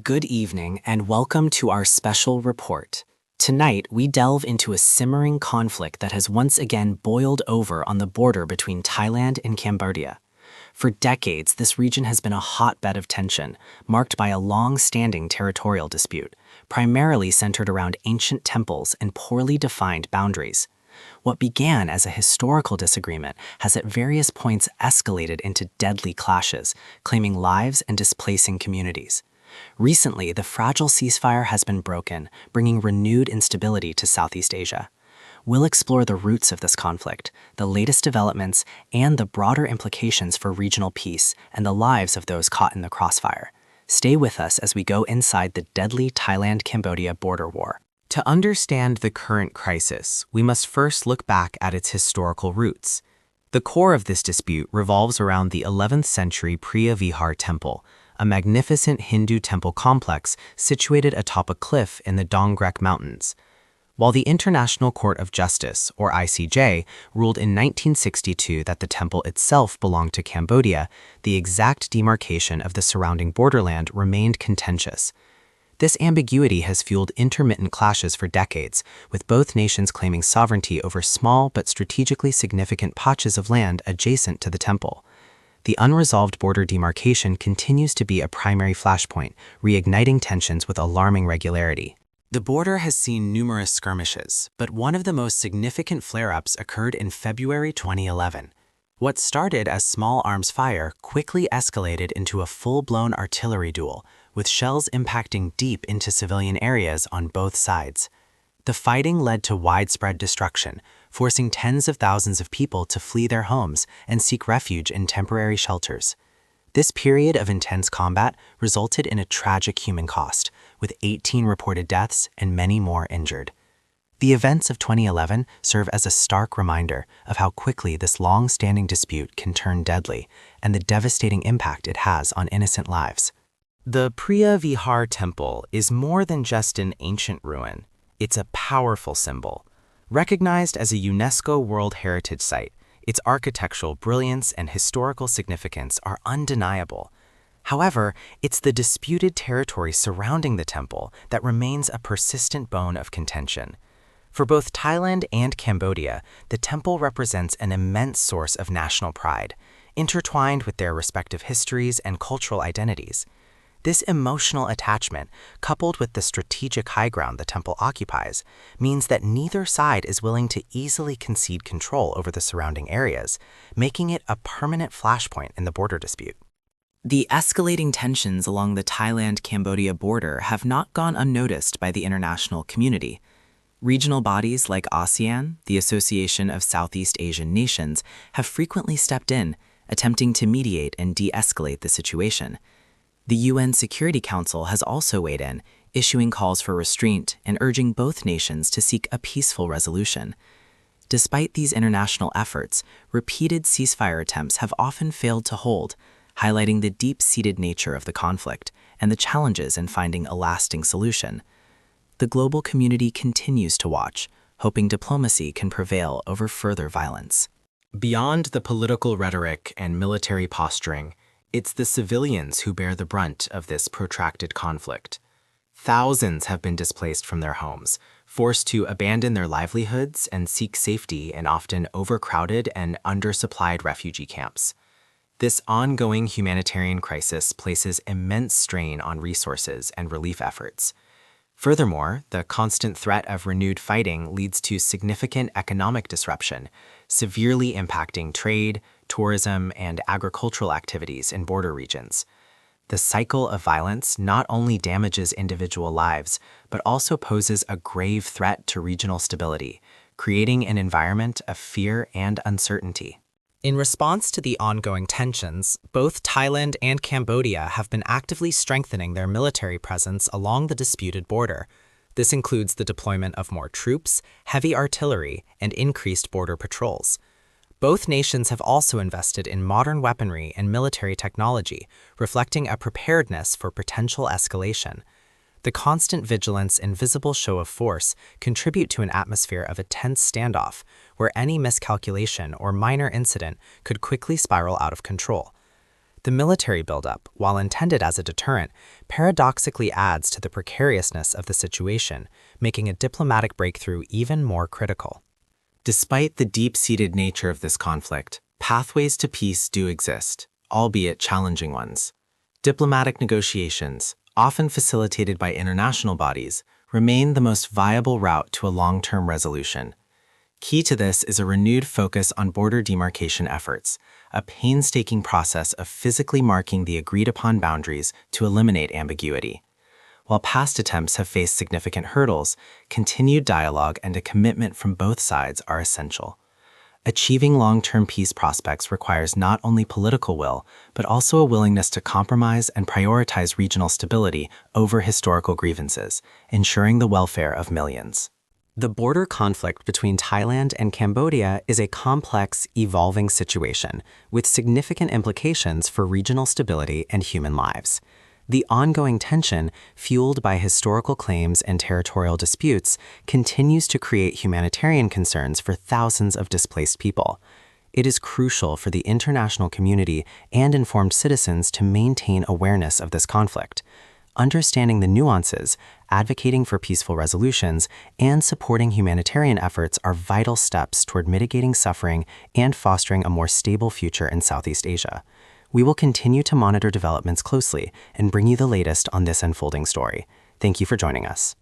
Good evening and welcome to our special report. Tonight, we delve into a simmering conflict that has once again boiled over on the border between Thailand and Cambodia. For decades, this region has been a hotbed of tension, marked by a long-standing territorial dispute, primarily centered around ancient temples and poorly defined boundaries. What began as a historical disagreement has at various points escalated into deadly clashes, claiming lives and displacing communities. Recently, the fragile ceasefire has been broken, bringing renewed instability to Southeast Asia. We'll explore the roots of this conflict, the latest developments, and the broader implications for regional peace and the lives of those caught in the crossfire. Stay with us as we go inside the deadly Thailand-Cambodia border war. To understand the current crisis, we must first look back at its historical roots. The core of this dispute revolves around the 11th century Priya Vihar Temple, a magnificent Hindu temple complex situated atop a cliff in the Dongrek Mountains. While the International Court of Justice, or ICJ, ruled in 1962 that the temple itself belonged to Cambodia, the exact demarcation of the surrounding borderland remained contentious. This ambiguity has fueled intermittent clashes for decades, with both nations claiming sovereignty over small but strategically significant patches of land adjacent to the temple. The unresolved border demarcation continues to be a primary flashpoint, reigniting tensions with alarming regularity. The border has seen numerous skirmishes, but one of the most significant flare-ups occurred in February 2011. What started as small arms fire quickly escalated into a full-blown artillery duel, with shells impacting deep into civilian areas on both sides. The fighting led to widespread destruction, forcing tens of thousands of people to flee their homes and seek refuge in temporary shelters. This period of intense combat resulted in a tragic human cost, with 18 reported deaths and many more injured. The events of 2011 serve as a stark reminder of how quickly this long-standing dispute can turn deadly and the devastating impact it has on innocent lives. The Priya Vihar Temple is more than just an ancient ruin. It's a powerful symbol. Recognized as a UNESCO World Heritage Site, its architectural brilliance and historical significance are undeniable. However, it's the disputed territory surrounding the temple that remains a persistent bone of contention. For both Thailand and Cambodia, the temple represents an immense source of national pride, intertwined with their respective histories and cultural identities. This emotional attachment, coupled with the strategic high ground the temple occupies, means that neither side is willing to easily concede control over the surrounding areas, making it a permanent flashpoint in the border dispute. The escalating tensions along the Thailand-Cambodia border have not gone unnoticed by the international community. Regional bodies like ASEAN, the Association of Southeast Asian Nations, have frequently stepped in, attempting to mediate and de-escalate the situation. The UN Security Council has also weighed in, issuing calls for restraint and urging both nations to seek a peaceful resolution. Despite these international efforts, repeated ceasefire attempts have often failed to hold, highlighting the deep-seated nature of the conflict and the challenges in finding a lasting solution. The global community continues to watch, hoping diplomacy can prevail over further violence. Beyond the political rhetoric and military posturing, it's the civilians who bear the brunt of this protracted conflict. Thousands have been displaced from their homes, forced to abandon their livelihoods and seek safety in often overcrowded and undersupplied refugee camps. This ongoing humanitarian crisis places immense strain on resources and relief efforts. Furthermore, the constant threat of renewed fighting leads to significant economic disruption, severely impacting trade, tourism, and agricultural activities in border regions. The cycle of violence not only damages individual lives, but also poses a grave threat to regional stability, creating an environment of fear and uncertainty. In response to the ongoing tensions, both Thailand and Cambodia have been actively strengthening their military presence along the disputed border. This includes the deployment of more troops, heavy artillery, and increased border patrols. Both nations have also invested in modern weaponry and military technology, reflecting a preparedness for potential escalation. The constant vigilance and visible show of force contribute to an atmosphere of a tense standoff, where any miscalculation or minor incident could quickly spiral out of control. The military buildup, while intended as a deterrent, paradoxically adds to the precariousness of the situation, making a diplomatic breakthrough even more critical. Despite the deep-seated nature of this conflict, pathways to peace do exist, albeit challenging ones. Diplomatic negotiations, often facilitated by international bodies, remain the most viable route to a long-term resolution. Key to this is a renewed focus on border demarcation efforts, a painstaking process of physically marking the agreed-upon boundaries to eliminate ambiguity. While past attempts have faced significant hurdles, continued dialogue and a commitment from both sides are essential. Achieving long-term peace prospects requires not only political will, but also a willingness to compromise and prioritize regional stability over historical grievances, ensuring the welfare of millions. The border conflict between Thailand and Cambodia is a complex, evolving situation with significant implications for regional stability and human lives. The ongoing tension, fueled by historical claims and territorial disputes, continues to create humanitarian concerns for thousands of displaced people. It is crucial for the international community and informed citizens to maintain awareness of this conflict. Understanding the nuances, advocating for peaceful resolutions, and supporting humanitarian efforts are vital steps toward mitigating suffering and fostering a more stable future in Southeast Asia. We will continue to monitor developments closely and bring you the latest on this unfolding story. Thank you for joining us.